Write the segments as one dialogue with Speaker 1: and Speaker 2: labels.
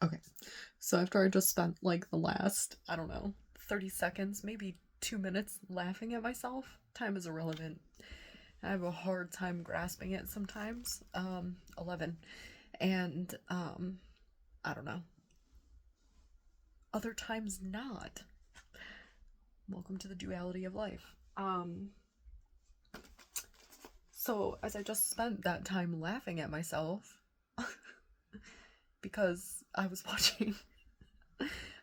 Speaker 1: Okay, so after I just spent like the last, I don't know, 30 seconds, maybe 2 minutes laughing at myself, time is irrelevant. I have a hard time grasping it sometimes. 11. And, I don't know. Other times not. Welcome to the duality of life. So as I just spent that time laughing at myself, because I was watching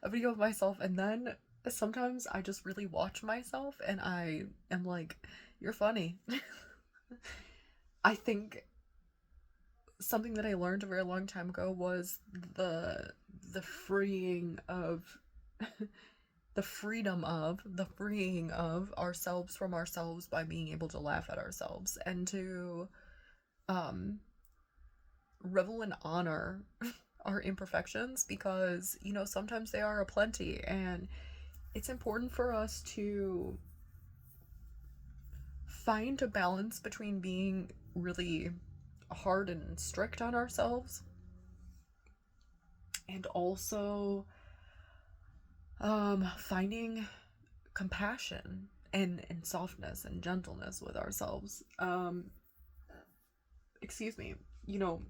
Speaker 1: a video of myself, and then sometimes I just really watch myself and I am like, you're funny. I think something that I learned a very long time ago was the freeing of the freeing of ourselves from ourselves by being able to laugh at ourselves and to um revel and honor our imperfections, because sometimes they are aplenty, and it's important for us to find a balance between being really hard and strict on ourselves and also finding compassion and softness and gentleness with ourselves. Excuse me, you know,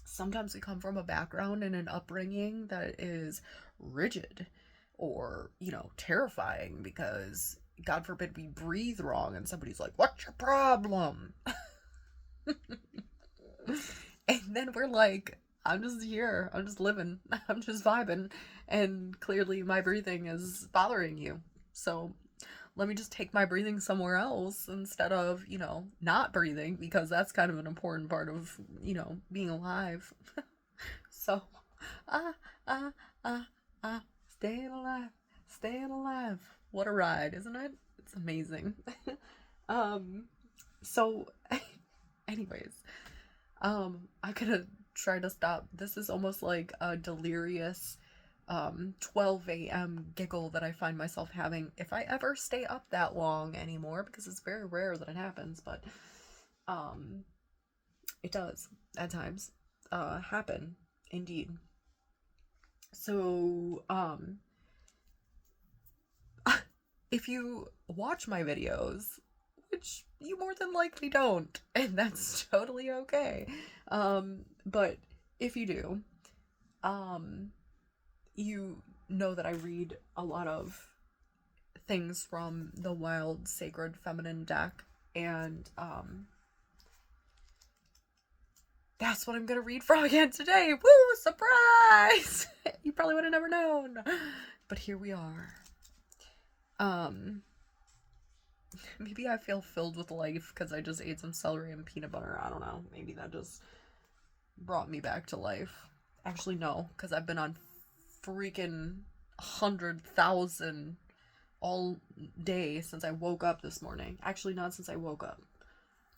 Speaker 1: sometimes we come from a background and an upbringing that is rigid or, terrifying, because God forbid we breathe wrong and somebody's like, "What's your problem?" And then we're like, I'm just here, I'm just living, I'm just vibing, and clearly my breathing is bothering you. So let me just take my breathing somewhere else instead of, not breathing, because that's kind of an important part of, being alive. So, ah, ah, ah, staying alive, staying alive. What a ride, isn't it? It's amazing. um, so, anyways, I could try to stop. This is almost like a delirious 12 a.m. giggle that I find myself having if I ever stay up that long anymore, because it's very rare that it happens, but um, it does at times happen, indeed. So, if you watch my videos, which you more than likely don't, and that's totally okay, but if you do, um, you know that I read a lot of things from the Wild Sacred Feminine deck, and that's what I'm gonna read from again today. Woo! Surprise! You probably would have never known, but here we are. Maybe I feel filled with life because I just ate some celery and peanut butter. I don't know. Maybe that just brought me back to life. Actually, no, because I've been on freaking 100,000 all day since I woke up this morning. Actually, not since I woke up,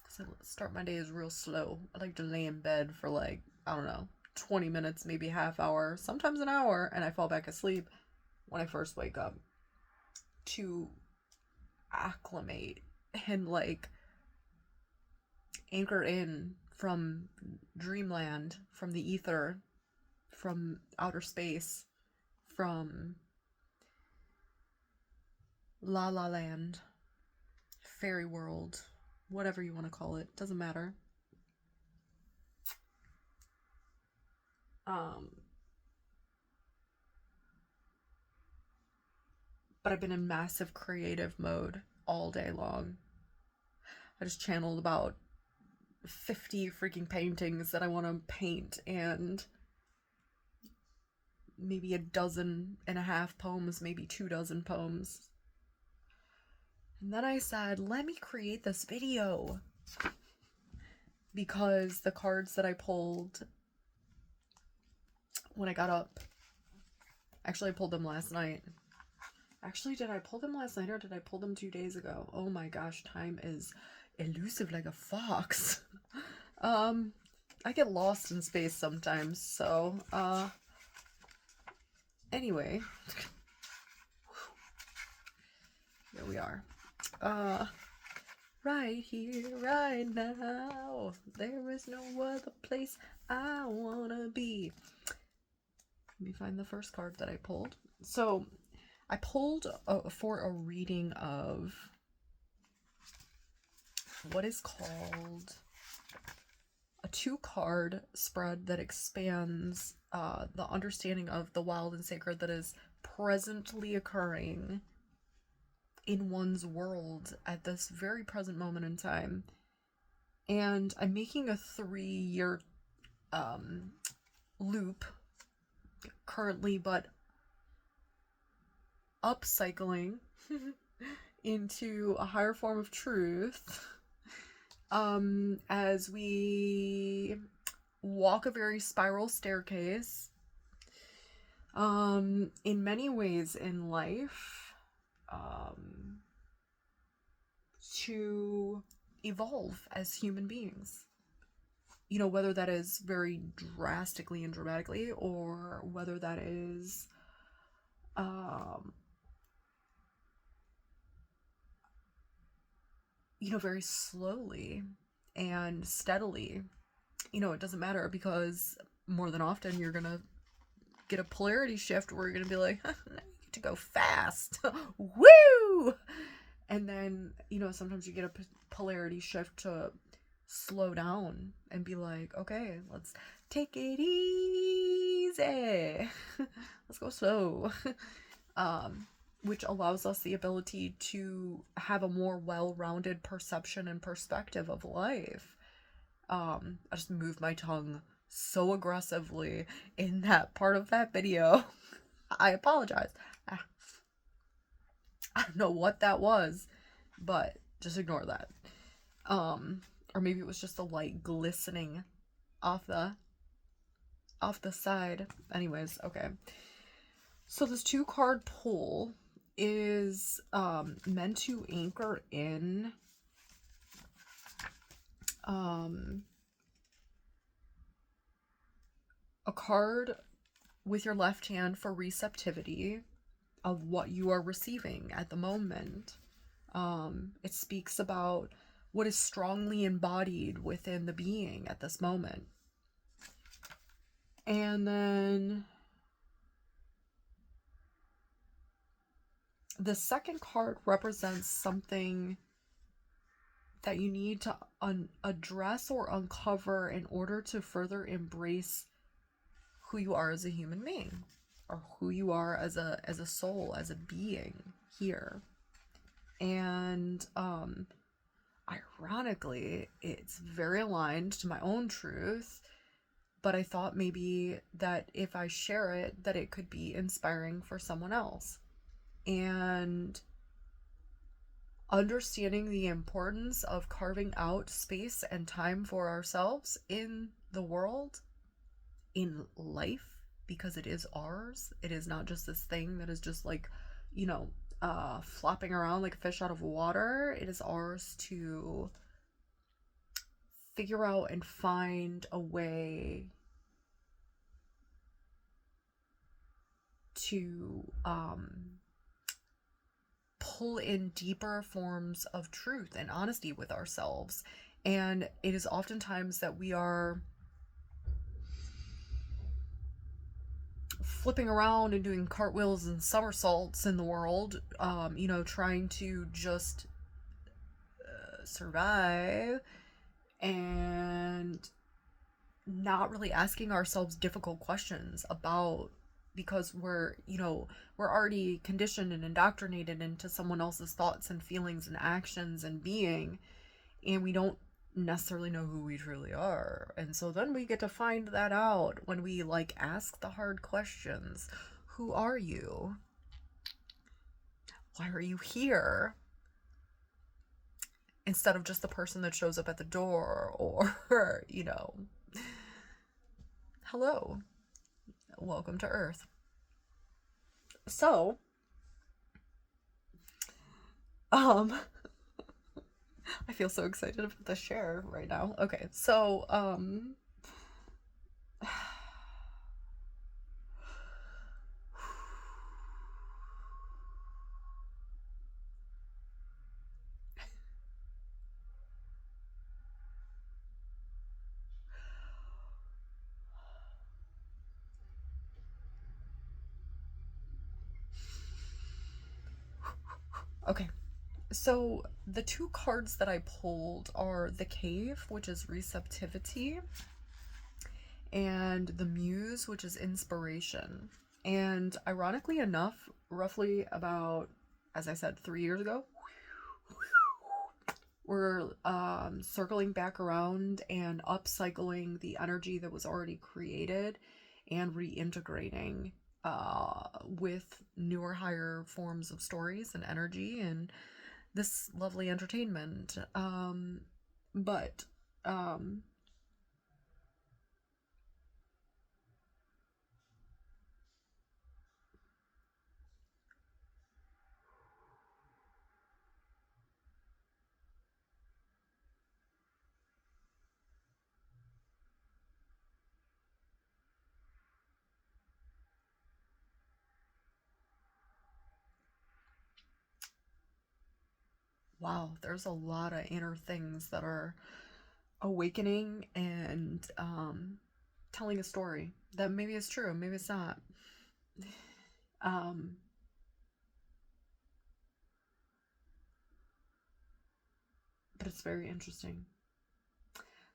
Speaker 1: because I start my days real slow. I like to lay in bed for like, I don't know, 20 minutes, maybe half hour, sometimes an hour, and I fall back asleep when I first wake up to acclimate and like anchor in from dreamland, from the ether, from outer space, from La La Land, fairy world, whatever you want to call it, doesn't matter. Um, but I've been in massive creative mode all day long. I just channeled about 50 freaking paintings that I want to paint, and maybe a dozen and a half poems, maybe 2 dozen poems. And then I said, let me create this video, because the cards that I pulled when I got up, actually I pulled them last night. Actually, did I pull them last night or did I pull them 2 days ago? Oh my gosh, time is elusive like a fox. I get lost in space sometimes, so, anyway. Here we are. Right here, right now. There is no other place I wanna be. Let me find the first card that I pulled. So I pulled for a reading of what is called a 2-card spread that expands the understanding of the wild and sacred that is presently occurring in one's world at this very present moment in time. And I'm making a 3-year loop currently, but upcycling into a higher form of truth as we walk a very spiral staircase in many ways in life to evolve as human beings. You know, whether that is very drastically and dramatically, or whether that is you know, very slowly and steadily. You know, it doesn't matter, because more than often you're gonna get a polarity shift where you're gonna be like, now you get to go fast. Woo! And then, you know, sometimes you get a polarity shift to slow down and be like, okay, let's take it easy. Let's go slow. Which allows us the ability to have a more well-rounded perception and perspective of life. I just moved my tongue so aggressively in that part of that video. I apologize. I don't know what that was, but just ignore that. Or maybe it was just a light glistening off the side. Anyways, okay. So this 2-card pull is meant to anchor in a card with your left hand for receptivity of what you are receiving at the moment. It speaks about what is strongly embodied within the being at this moment. And then the second card represents something that you need to address or uncover in order to further embrace who you are as a human being, or who you are as a soul, as a being here. And ironically, it's very aligned to my own truth, but I thought maybe that if I share it, that it could be inspiring for someone else. And understanding the importance of carving out space and time for ourselves in the world, in life, because it is ours. It is not just this thing that is just like, you know, flopping around like a fish out of water. It is ours to figure out and find a way to pull in deeper forms of truth and honesty with ourselves. And it is oftentimes that we are flipping around and doing cartwheels and somersaults in the world, you know, trying to just survive, and not really asking ourselves difficult questions about, because we're, you know, we're already conditioned and indoctrinated into someone else's thoughts and feelings and actions and being, and we don't necessarily know who we truly are. And so then we get to find that out when we like ask the hard questions. Who are you? Why are you here? Instead of just the person that shows up at the door, or, you know, hello, welcome to Earth. So, I feel so excited about the share right now. Okay, so, Okay, so the two cards that I pulled are the Cave, which is receptivity, and the Muse, which is inspiration. And ironically enough, roughly about, as I said, 3 years ago, we're circling back around and upcycling the energy that was already created and reintegrating with newer, higher forms of stories and energy and this lovely entertainment. But um, wow, there's a lot of inner things that are awakening and telling a story that maybe is true, maybe it's not. Um, but it's very interesting.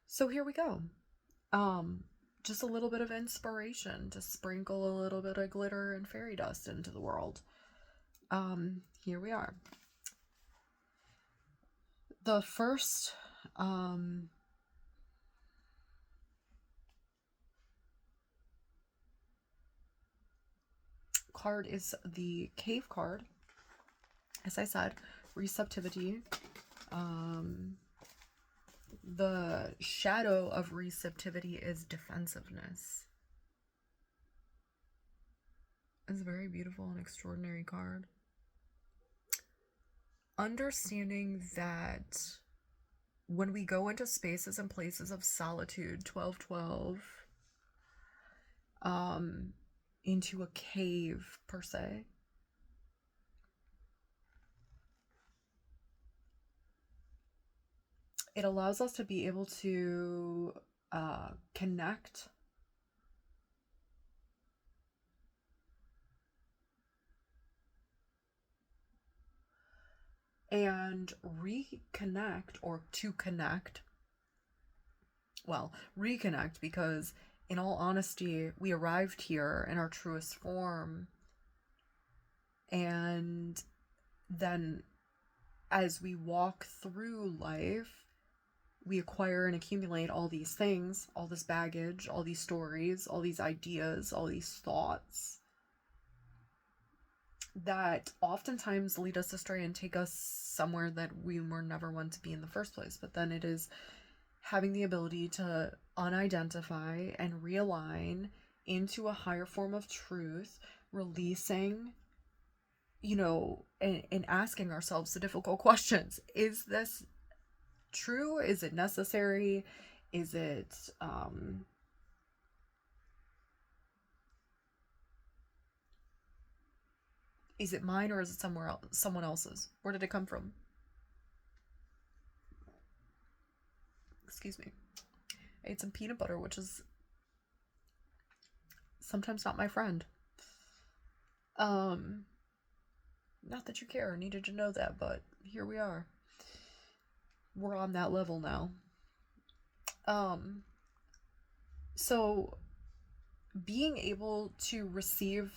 Speaker 1: So here we go. Um, just a little bit of inspiration to sprinkle a little bit of glitter and fairy dust into the world. Here we are. The first um, card is the Cave card. As I said, receptivity. Um, the shadow of receptivity is defensiveness. It's a very beautiful and extraordinary card. Understanding that when we go into spaces and places of solitude, 1212, um, into a cave per se, it allows us to be able to connect and reconnect, or to connect. Well, reconnect, because in all honesty, we arrived here in our truest form, and then as we walk through life, we acquire and accumulate all these things, all this baggage, all these stories, all these ideas, all these thoughts that oftentimes lead us astray and take us somewhere that we were never meant to be in the first place. But then it is having the ability to unidentify and realign into a higher form of truth, releasing, and asking ourselves the difficult questions. Is this true? Is it necessary? Is it is it mine, or is it somewhere else, someone else's? Where did it come from? Excuse me. I ate some peanut butter, which is sometimes not my friend. Um, Not that you care or needed to know that, but here we are. We're on that level now. Um, so being able to receive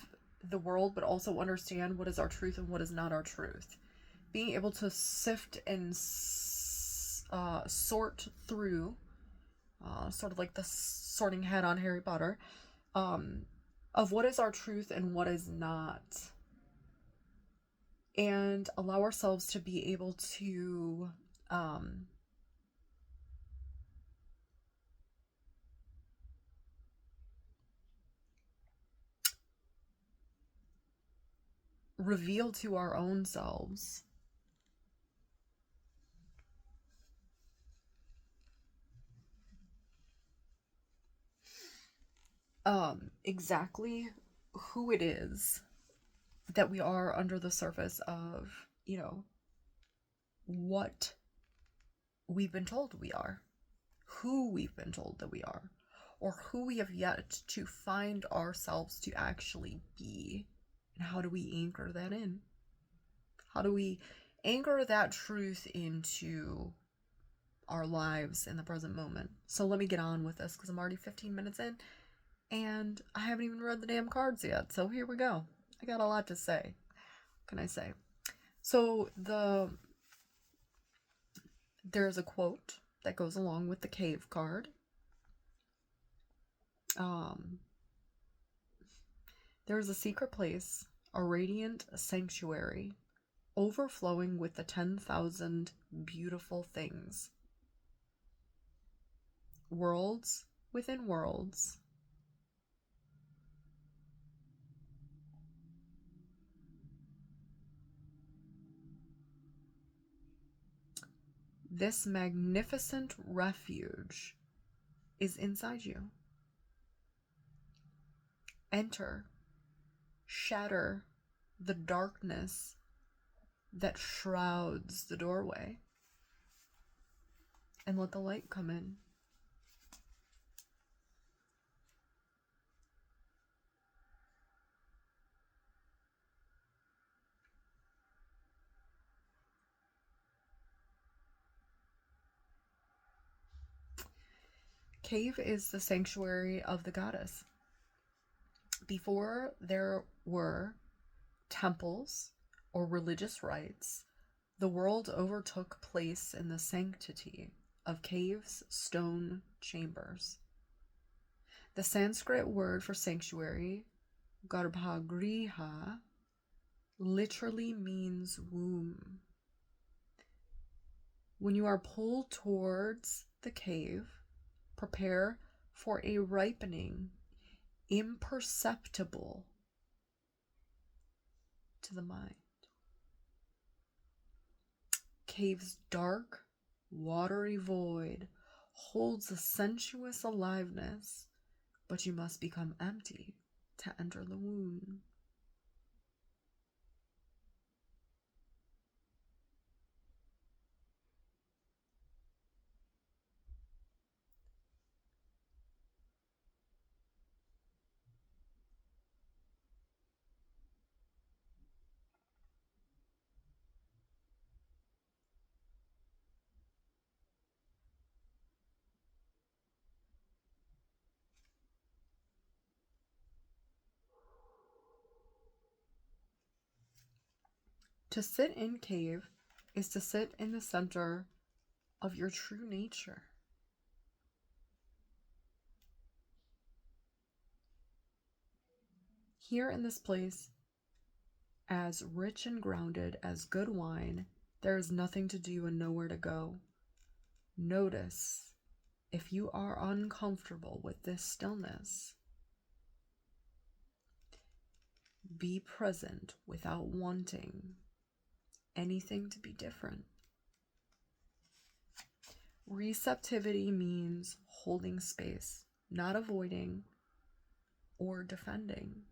Speaker 1: the world, but also understand what is our truth and what is not our truth. Being able to sift and sort through, sort of like the sorting hat on Harry Potter, um, of what is our truth and what is not. And allow ourselves to be able to um, reveal to our own selves exactly who it is that we are under the surface of, what we've been told we are, who we've been told that we are, or who we have yet to find ourselves to actually be. And how do we anchor that in? How do we anchor that truth into our lives in the present moment. So let me get on with this because I'm already 15 minutes in and I haven't even read the damn cards yet. So here we go. I got a lot to say. What can I say? So there's a quote that goes along with the cave card. There's a secret place, a radiant sanctuary, overflowing with the 10,000 beautiful things. Worlds within worlds. This magnificent refuge is inside you. Enter, shatter the darkness that shrouds the doorway, and let the light come in. Cave is the sanctuary of the goddess. Before there were temples or religious rites, the world overtook place in the sanctity of caves, stone chambers. The Sanskrit word for sanctuary, garbhagriha, literally means womb. When you are pulled towards the cave, prepare for a ripening, imperceptible to the mind. Cave's dark, watery void holds a sensuous aliveness, but you must become empty to enter the womb. To sit in cave is to sit in the center of your true nature. Here in this place, as rich and grounded as good wine, there is nothing to do and nowhere to go. Notice if you are uncomfortable with this stillness. Be present without wanting anything to be different. Receptivity means holding space, not avoiding or defending.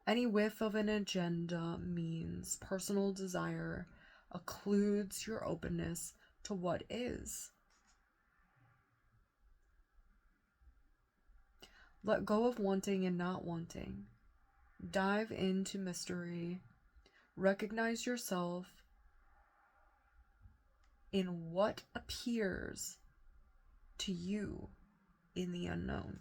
Speaker 1: Any whiff of an agenda means personal desire occludes your openness to what is. Let go of wanting and not wanting. Dive into mystery. Recognize yourself in what appears to you in the unknown.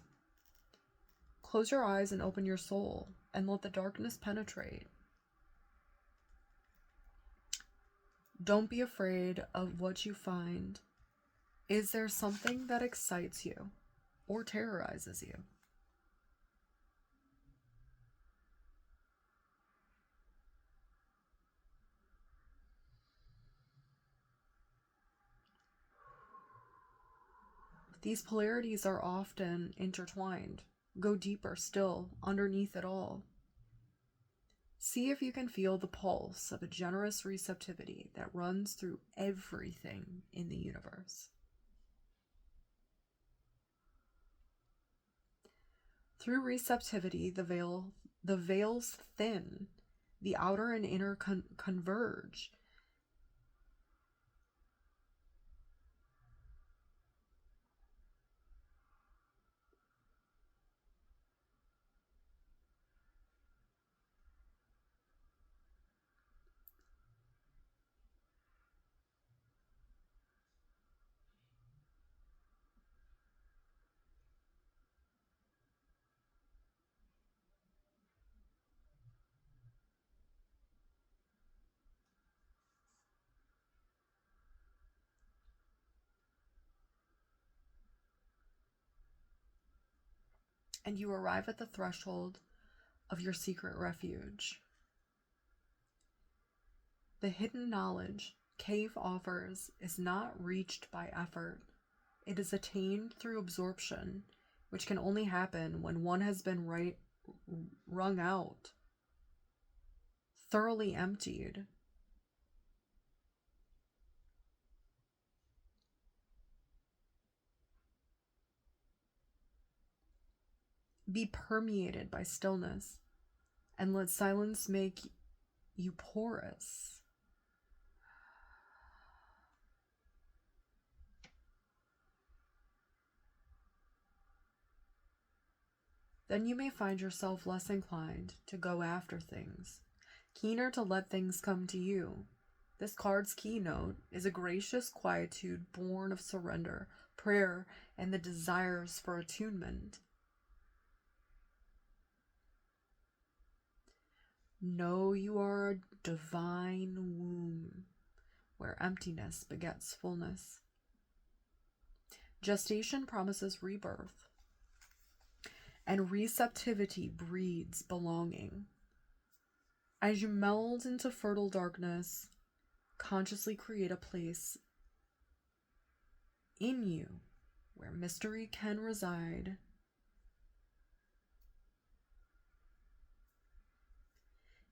Speaker 1: Close your eyes and open your soul and let the darkness penetrate. Don't be afraid of what you find. Is there something that excites you or terrorizes you? These polarities are often intertwined. Go deeper still, underneath it all. See if you can feel the pulse of a generous receptivity that runs through everything in the universe. Through receptivity, the veils thin, the outer and inner converge. and you arrive at the threshold of your secret refuge. The hidden knowledge cave offers is not reached by effort. It is attained through absorption, which can only happen when one has been wrung out, thoroughly emptied. Be permeated by stillness, and let silence make you porous. Then you may find yourself less inclined to go after things, keener to let things come to you. This card's keynote is a gracious quietude born of surrender, prayer, and the desires for attunement. Know you are a divine womb where emptiness begets fullness. Gestation promises rebirth, and receptivity breeds belonging. As you meld into fertile darkness, consciously create a place in you where mystery can reside.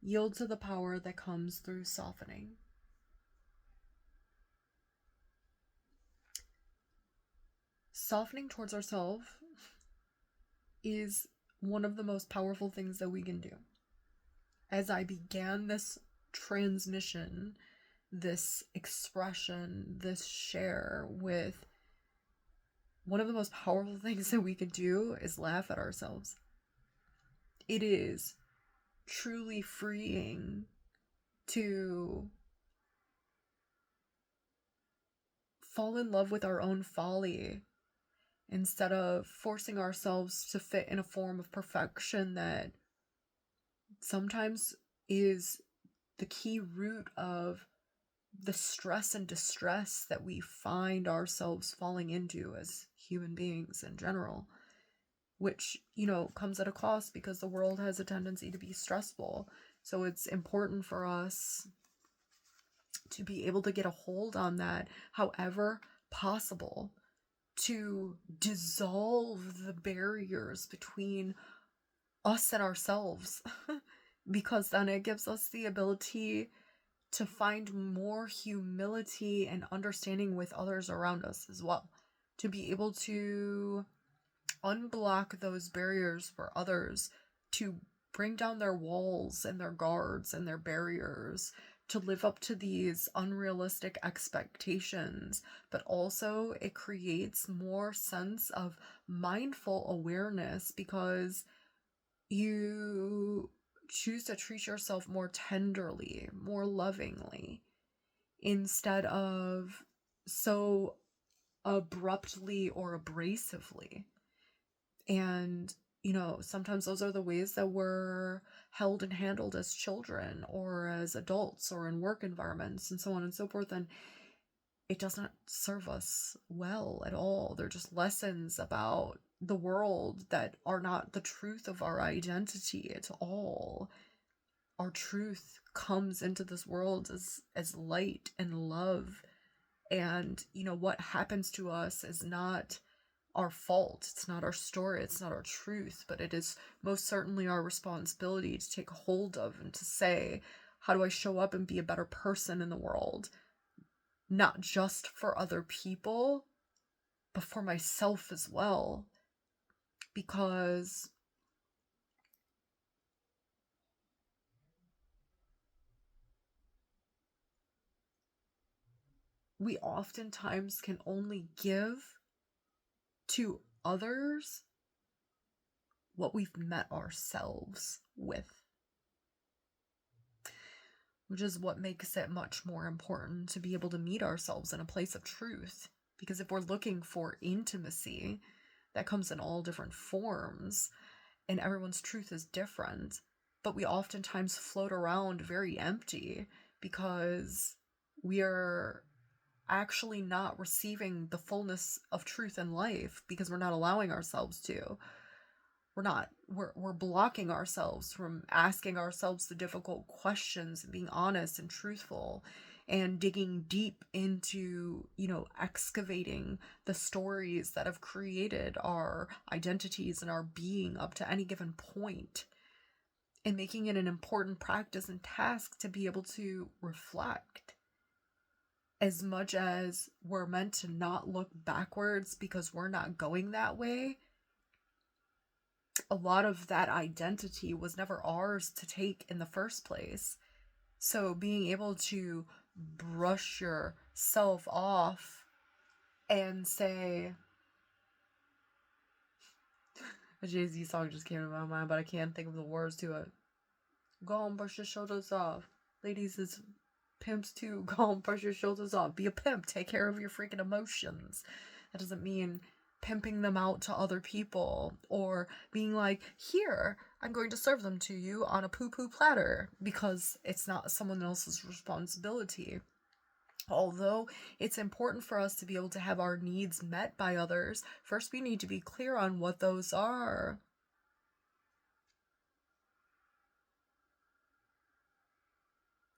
Speaker 1: Yield to the power that comes through softening. Softening towards ourselves is one of the most powerful things that we can do. As I began this transmission, this expression, this share with, one of the most powerful things that we can do is laugh at ourselves. It is truly freeing to fall in love with our own folly instead of forcing ourselves to fit in a form of perfection that sometimes is the key root of the stress and distress that we find ourselves falling into as human beings in general, which, comes at a cost because the world has a tendency to be stressful. So it's important for us to be able to get a hold on that, however possible, to dissolve the barriers between us and ourselves, because then it gives us the ability to find more humility and understanding with others around us as well, to be able to unblock those barriers for others, to bring down their walls and their guards and their barriers, to live up to these unrealistic expectations. But also it creates more sense of mindful awareness because you choose to treat yourself more tenderly, more lovingly, instead of so abruptly or abrasively. And, sometimes those are the ways that we're held and handled as children or as adults or in work environments and so on and so forth. And it doesn't serve us well at all. They're just lessons about the world that are not the truth of our identity at all. Our truth comes into this world as light and love. And, what happens to us is not our fault. It's not our story. It's not our truth, but it is most certainly our responsibility to take hold of and to say, how do I show up and be a better person in the world? Not just for other people, but for myself as well. Because we oftentimes can only give to others what we've met ourselves with, which is what makes it much more important to be able to meet ourselves in a place of truth. Because if we're looking for intimacy, that comes in all different forms, and everyone's truth is different, but we oftentimes float around very empty because we are actually not receiving the fullness of truth in life because we're not allowing ourselves to. We're blocking ourselves from asking ourselves the difficult questions and being honest and truthful and digging deep into, excavating the stories that have created our identities and our being up to any given point, and making it an important practice and task to be able to reflect. As much as we're meant to not look backwards because we're not going that way, a lot of that identity was never ours to take in the first place. So being able to brush yourself off and say, a Jay-Z song just came to my mind, but I can't think of the words to it. Go on, brush your shoulders off. Ladies, it's pimps too. Go on, brush your shoulders off. Be a pimp. Take care of your freaking emotions. That doesn't mean pimping them out to other people or being like, here, I'm going to serve them to you on a poo-poo platter, because it's not someone else's responsibility. Although it's important for us to be able to have our needs met by others, first we need to be clear on what those are.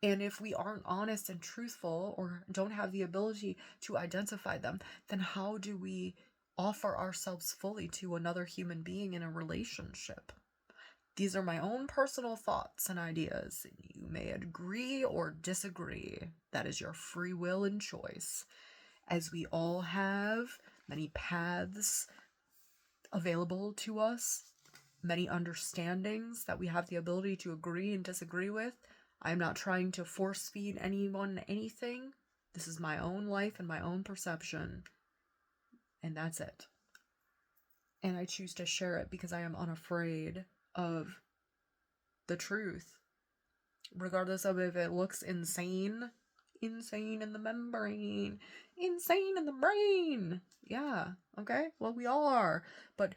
Speaker 1: And if we aren't honest and truthful or don't have the ability to identify them, then how do we offer ourselves fully to another human being in a relationship? These are my own personal thoughts and ideas. You may agree or disagree. That is your free will and choice. As we all have many paths available to us, many understandings that we have the ability to agree and disagree with. I'm not trying to force feed anyone anything. This is my own life and my own perception. And that's it. And I choose to share it because I am unafraid of the truth. Regardless of if it looks insane. Insane in the membrane. Insane in the brain. Yeah, okay? Well, we all are. But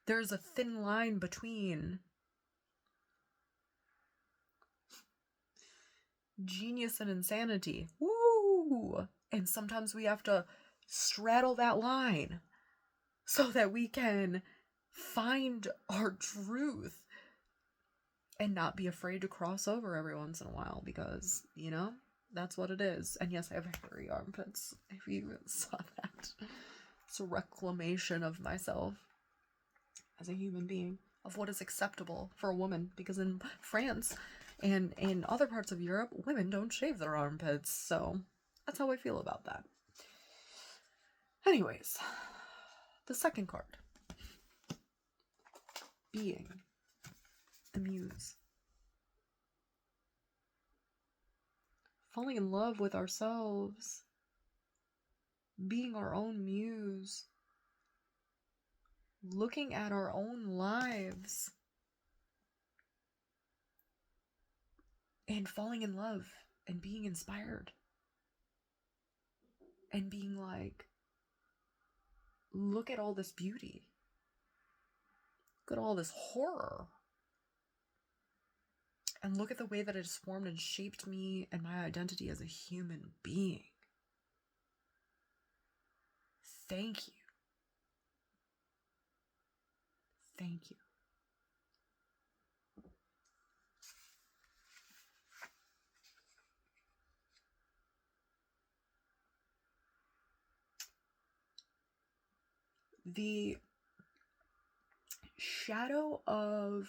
Speaker 1: there's a thin line between genius and insanity. Woo! And sometimes we have to straddle that line so that we can find our truth and not be afraid to cross over every once in a while, because, that's what it is. And yes, I have hairy armpits, if you saw that. It's a reclamation of myself as a human being, of what is acceptable for a woman, because in France and in other parts of Europe, women don't shave their armpits, so that's how I feel about that. Anyways, the second card. Being the muse. Falling in love with ourselves. Being our own muse. Looking at our own lives. And falling in love and being inspired. And being like, look at all this beauty. Look at all this horror. And look at the way that it has formed and shaped me and my identity as a human being. Thank you. Thank you. The shadow of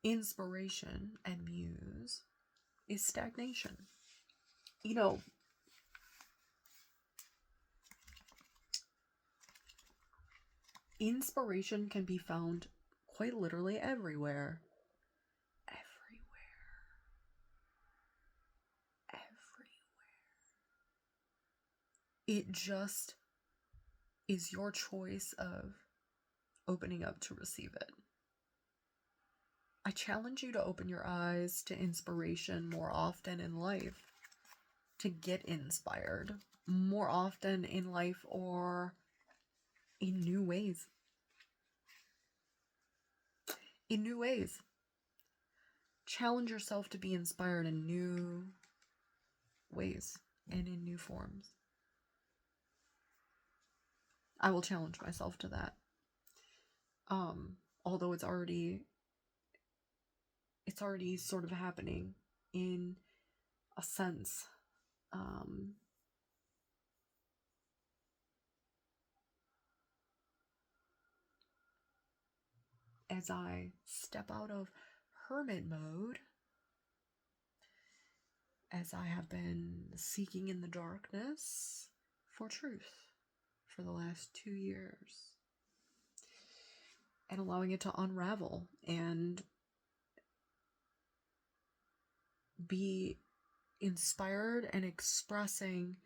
Speaker 1: inspiration and muse is stagnation. Inspiration can be found quite literally everywhere. It just is your choice of opening up to receive it. I challenge you to open your eyes to inspiration more often in life, to get inspired more often in life or in new ways. In new ways. Challenge yourself to be inspired in new ways. and in new forms. I will challenge myself to that. Although it's already sort of happening in a sense. As I step out of hermit mode, as I have been seeking in the darkness for truth for the last 2 years, and allowing it to unravel and be inspired and expressing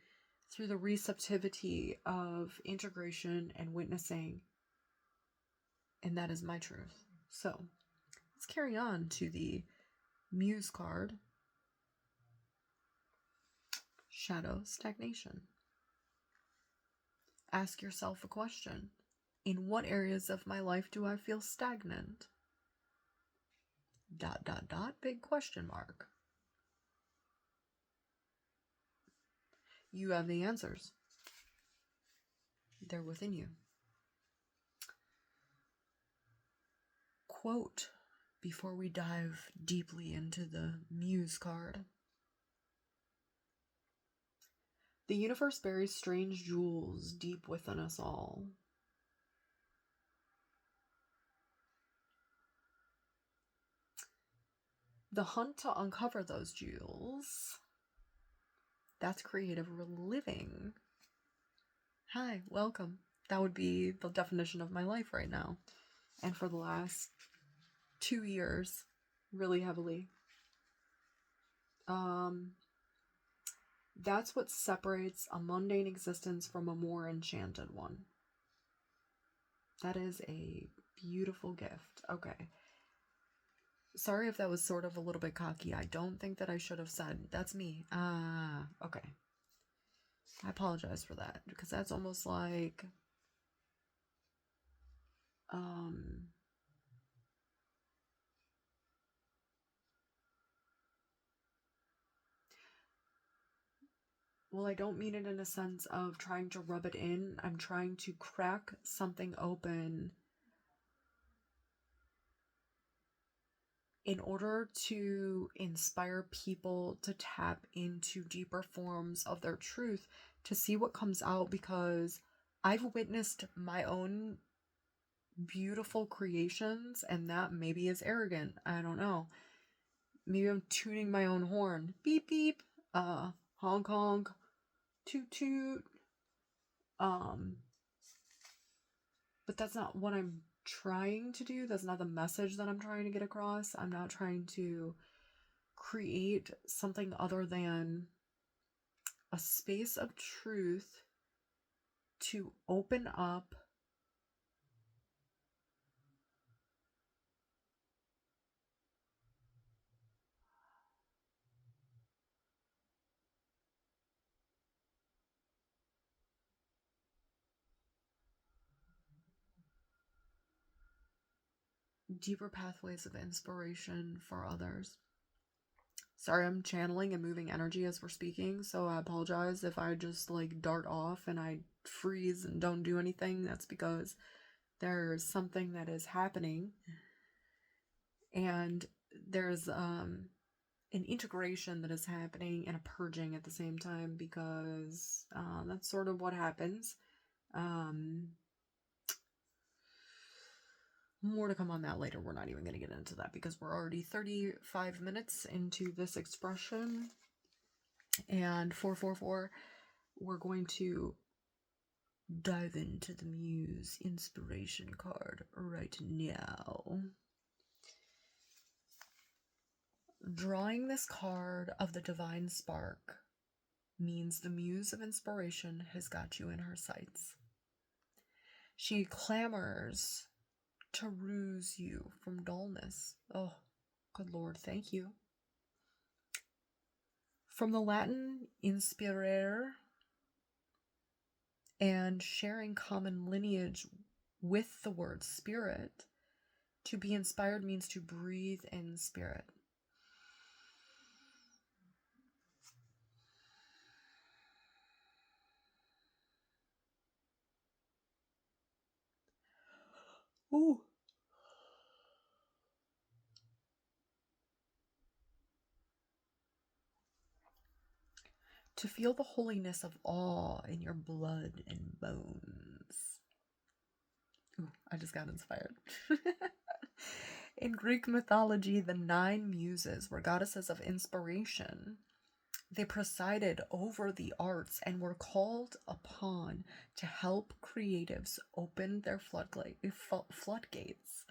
Speaker 1: through the receptivity of integration and witnessing. And that is my truth. So let's carry on to the Muse card. Shadow stagnation. Ask yourself a question. In what areas of my life do I feel stagnant? ... big question mark. You have the answers. They're within you. Quote before we dive deeply into the Muse card. The universe buries strange jewels deep within us all. The hunt to uncover those jewels, that's creative living. Hi, welcome. That would be the definition of my life right now. And for the last 2 years, really heavily. That's what separates a mundane existence from a more enchanted one. That is a beautiful gift. Okay. Sorry if that was sort of a little bit cocky. I don't think that I should have said, that's me. Okay. I apologize for that, because that's almost like, well, I don't mean it in a sense of trying to rub it in. I'm trying to crack something open in order to inspire people to tap into deeper forms of their truth, to see what comes out, because I've witnessed my own beautiful creations, and that maybe is arrogant. I don't know. Maybe I'm tuning my own horn. Beep, beep. Honk, honk. Toot, toot. But that's not what I'm trying to do. That's not the message that I'm trying to get across. I'm not trying to create something other than a space of truth to open up deeper pathways of inspiration for others. Sorry, I'm channeling and moving energy as we're speaking, so I apologize if I just like dart off and I freeze and don't do anything. That's because there's something that is happening, and there's an integration that is happening and a purging at the same time, because that's sort of what happens. More to come on that later. We're not even going to get into that because we're already 35 minutes into this expression. And 444, we're going to dive into the Muse inspiration card right now. Drawing this card of the Divine Spark means the Muse of inspiration has got you in her sights. She clamors to ruse you from dullness. Oh, good Lord, thank you. From the Latin inspirare, and sharing common lineage with the word spirit, to be inspired means to breathe in spirit. Ooh. To feel the holiness of awe in your blood and bones. Ooh, I just got inspired. In Greek mythology, the 9 muses were goddesses of inspiration. They presided over the arts and were called upon to help creatives open their floodgates.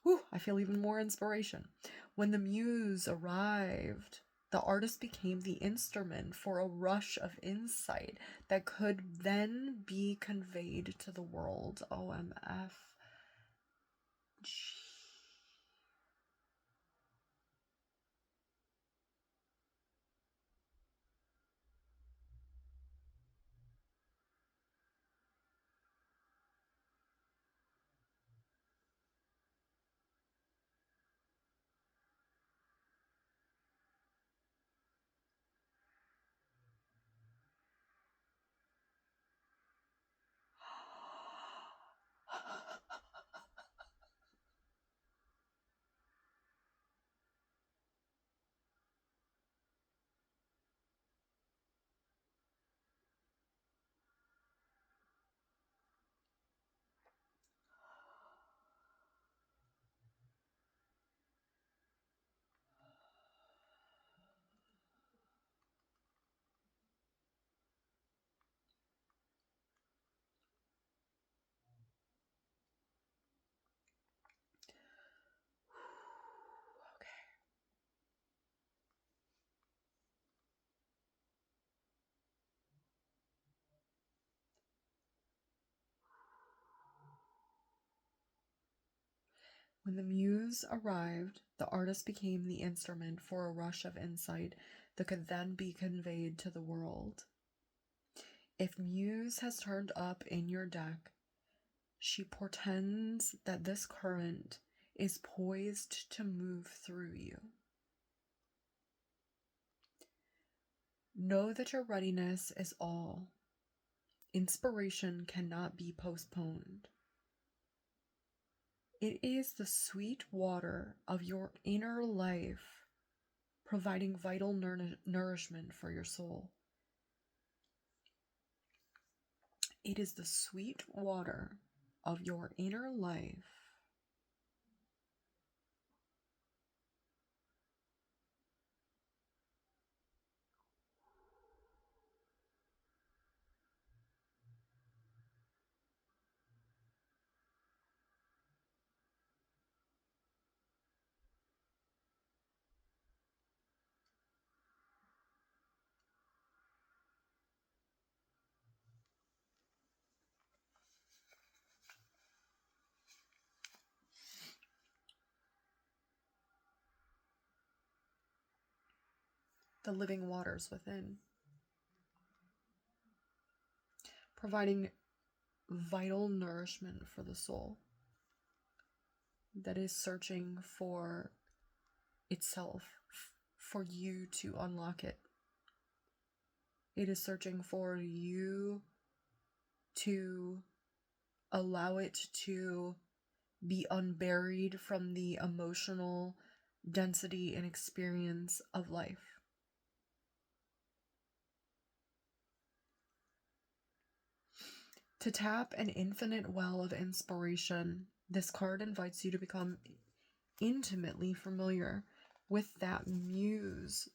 Speaker 1: Whew, I feel even more inspiration. When the muse arrived, the artist became the instrument for a rush of insight that could then be conveyed to the world. OMF. When the muse arrived, the artist became the instrument for a rush of insight that could then be conveyed to the world. If muse has turned up in your deck, she portends that this current is poised to move through you. Know that your readiness is all. Inspiration cannot be postponed. It is the sweet water of your inner life, providing vital nourishment for your soul. It is the sweet water of your inner life, the living waters within, providing vital nourishment for the soul that is searching for itself, for you to unlock it. It is searching for you to allow it to be unburied from the emotional density and experience of life. To tap an infinite well of inspiration, this card invites you to become intimately familiar with that muse,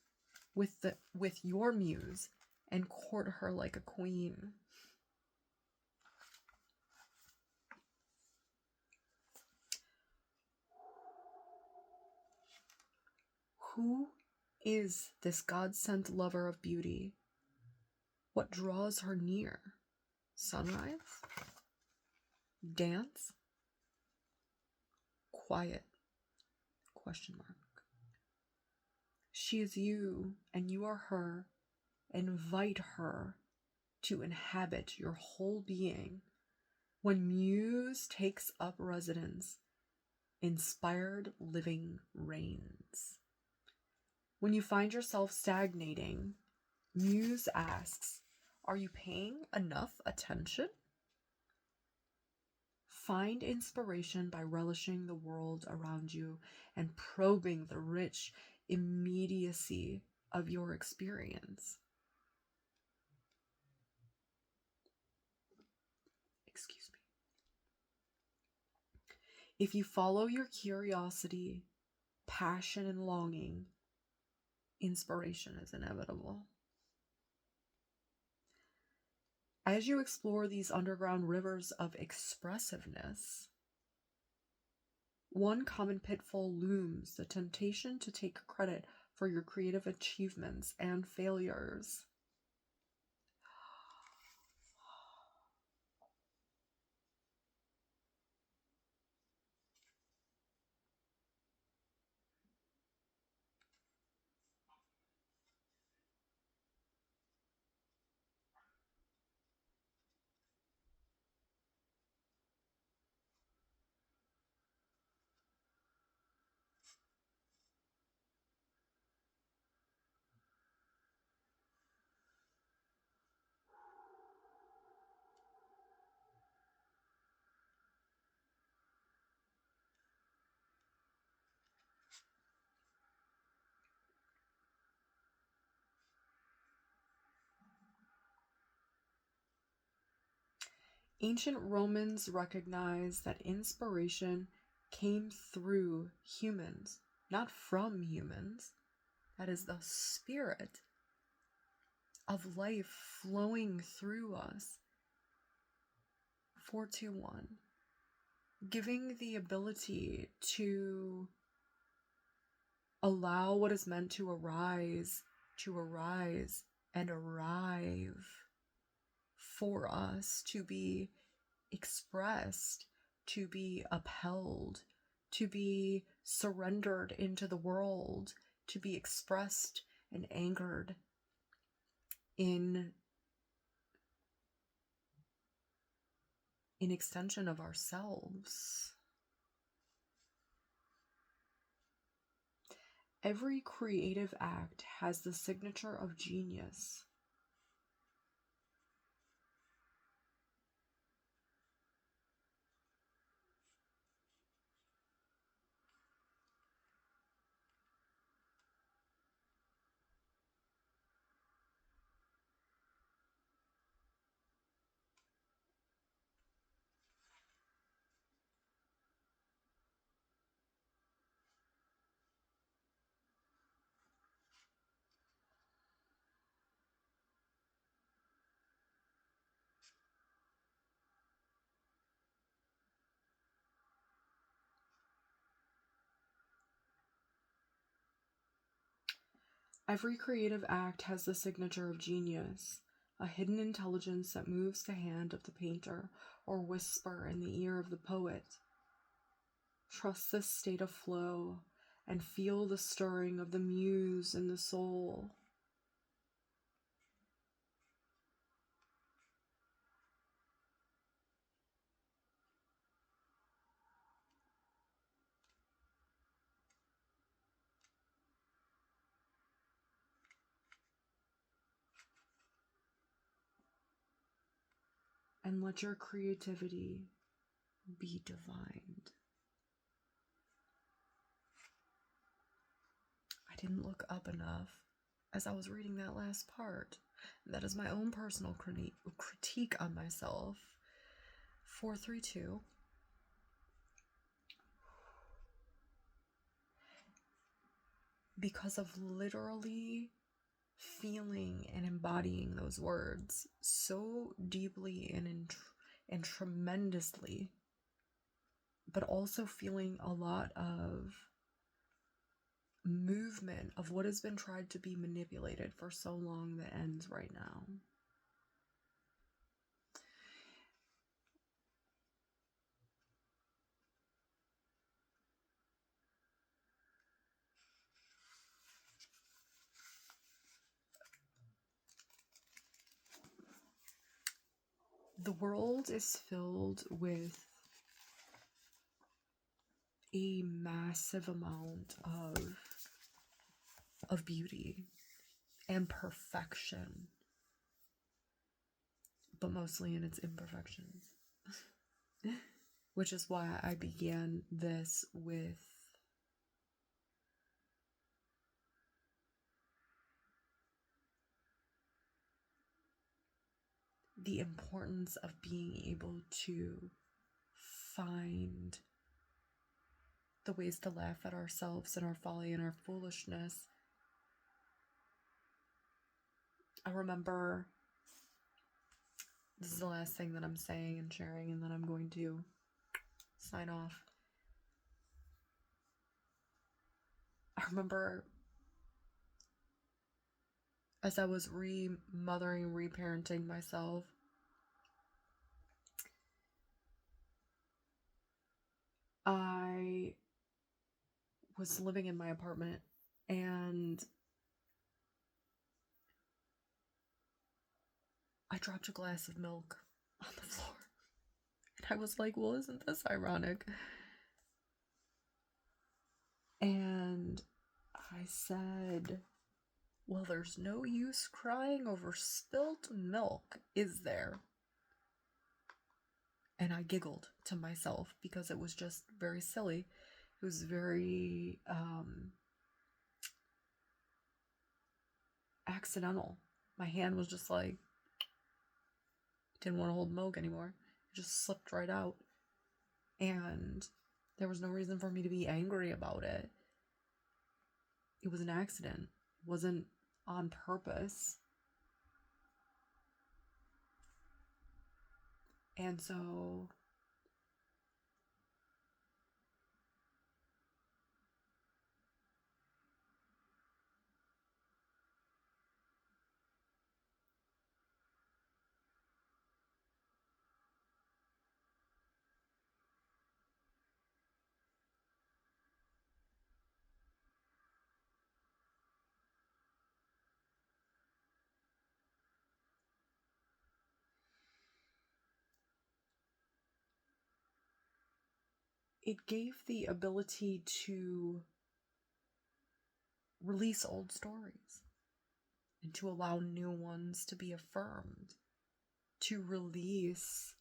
Speaker 1: with your muse, and court her like a queen. Who is this God-sent lover of beauty? What draws her near? Sunrise? Dance? Quiet? Question mark. She is you, and you are her. Invite her to inhabit your whole being. When muse takes up residence, inspired living reigns. When you find yourself stagnating, muse asks, are you paying enough attention? Find inspiration by relishing the world around you and probing the rich immediacy of your experience. Excuse me. If you follow your curiosity, passion, and longing, inspiration is inevitable. As you explore these underground rivers of expressiveness, one common pitfall looms: the temptation to take credit for your creative achievements and failures. Ancient Romans recognized that inspiration came through humans, not from humans. That is the spirit of life flowing through us. 421. Giving the ability to allow what is meant to arise and arrive for us, to be expressed, to be upheld, to be surrendered into the world, to be expressed and anchored in extension of ourselves. Every creative act has the signature of genius. Every creative act has the signature of genius, a hidden intelligence that moves the hand of the painter or whisper in the ear of the poet. Trust this state of flow and feel the stirring of the muse in the soul. And let your creativity be divined. I didn't look up enough as I was reading that last part. That is my own personal critique on myself. 432. Because of literally feeling and embodying those words so deeply and tremendously, but also feeling a lot of movement of what has been tried to be manipulated for so long that ends right now. The world is filled with a massive amount of beauty and perfection, but mostly in its imperfections. which is why I began this with the importance of being able to find the ways to laugh at ourselves and our folly and our foolishness. I remember, this is the last thing that I'm saying and sharing, and then I'm going to sign off. I remember as I was remothering, reparenting myself, I was living in my apartment and I dropped a glass of milk on the floor. And I was like, well, isn't this ironic? And I said, well, there's no use crying over spilt milk, is there? And I giggled to myself because it was just very silly. It was very accidental. My hand was just like, didn't want to hold milk anymore. It just slipped right out. And there was no reason for me to be angry about it. It was an accident. It wasn't on purpose. And so it gave the ability to release old stories and to allow new ones to be affirmed, to release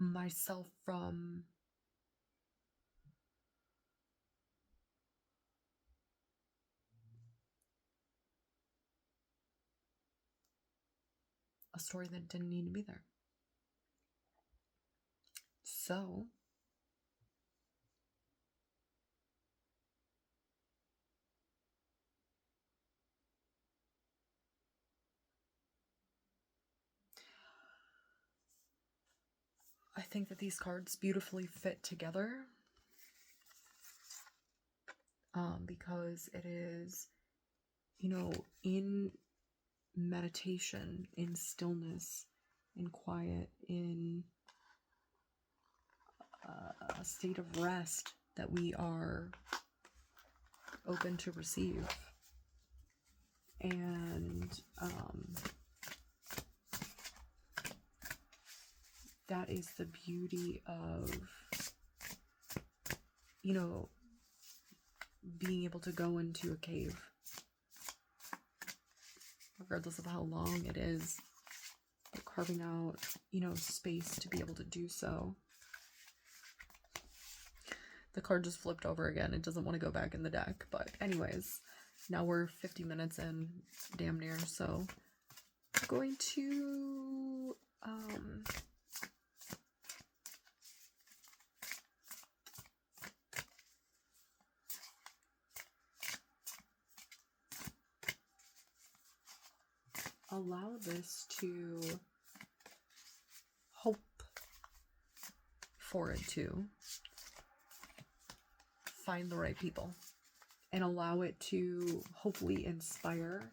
Speaker 1: myself from a story that didn't need to be there. So I think that these cards beautifully fit together because it is, in meditation, in stillness, in quiet, in a state of rest that we are open to receive. And that is the beauty of, being able to go into a cave, regardless of how long it is, but carving out, space to be able to do so. The card just flipped over again. It doesn't want to go back in the deck. But anyways, now we're 50 minutes in, damn near. So I'm going to allow this to hope for it to find the right people and allow it to hopefully inspire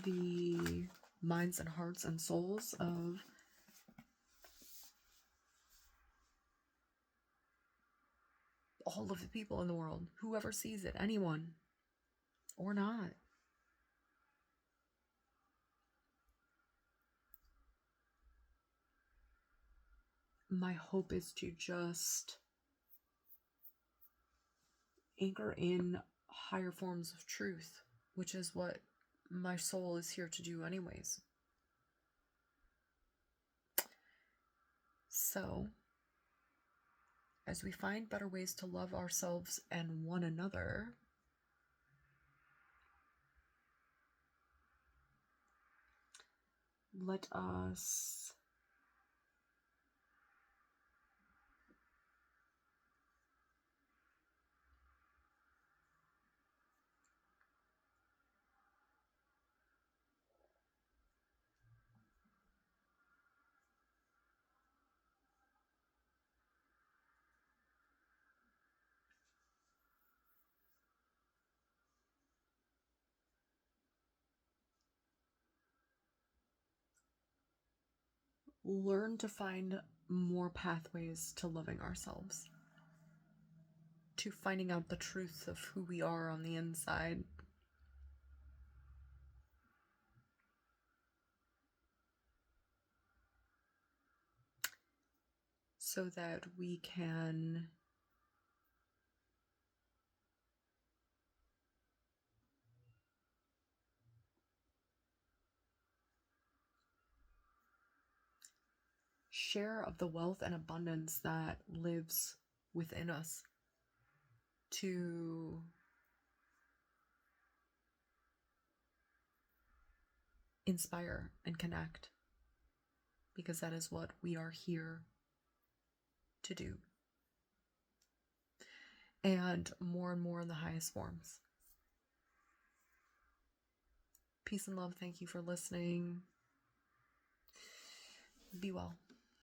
Speaker 1: the minds and hearts and souls of all of the people in the world, whoever sees it, anyone or not. my hope is to just anchor in higher forms of truth, which is what my soul is here to do anyways. So, as we find better ways to love ourselves and one another, let us learn to find more pathways to loving ourselves, to finding out the truth of who we are on the inside. So that we can share of the wealth and abundance that lives within us, to inspire and connect, because that is what we are here to do. And more in the highest forms. Peace and love. Thank you for listening. Be well.